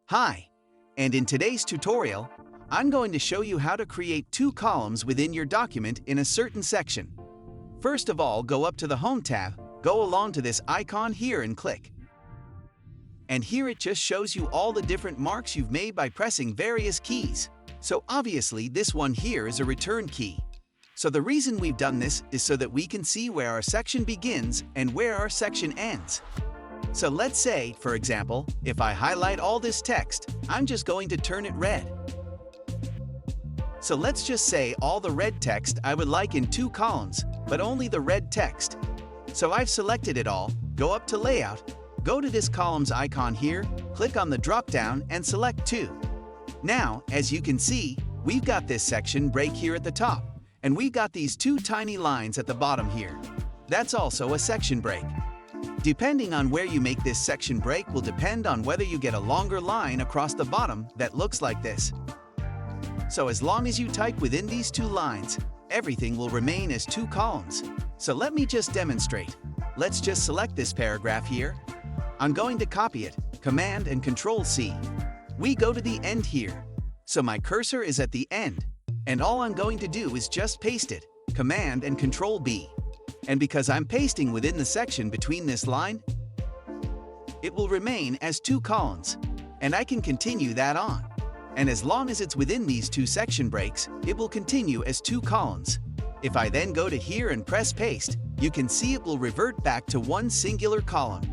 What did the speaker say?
Hi, and in today's tutorial, I'm going to show you how to create two columns within your document in a certain section. First of all, go up to the Home tab, go along to this icon here and click. And here it just shows you all the different marks you've made by pressing various keys. So obviously this one here is a return key. So the reason we've done this is so that we can see where our section begins and where our section ends. So let's say, for example, if I highlight all this text, I'm just going to turn it red. So let's just say all the red text I would like in two columns, but only the red text. So I've selected it all, go up to Layout, go to this columns icon here, click on the drop-down and select 2. Now, as you can see, we've got this section break here at the top, and we've got these two tiny lines at the bottom here. That's also a section break. Depending on where you make this section break will depend on whether you get a longer line across the bottom that looks like this. So as long as you type within these two lines, everything will remain as two columns. So let me just demonstrate. Let's just select this paragraph here. I'm going to copy it, Command and Control-C. We go to the end here. So my cursor is at the end, and all I'm going to do is just paste it, Command and Control-B. And because I'm pasting within the section between this line, it will remain as two columns, and I can continue that on. And as long as it's within these two section breaks, it will continue as two columns. If I then go to here and press paste, you can see it will revert back to one singular column.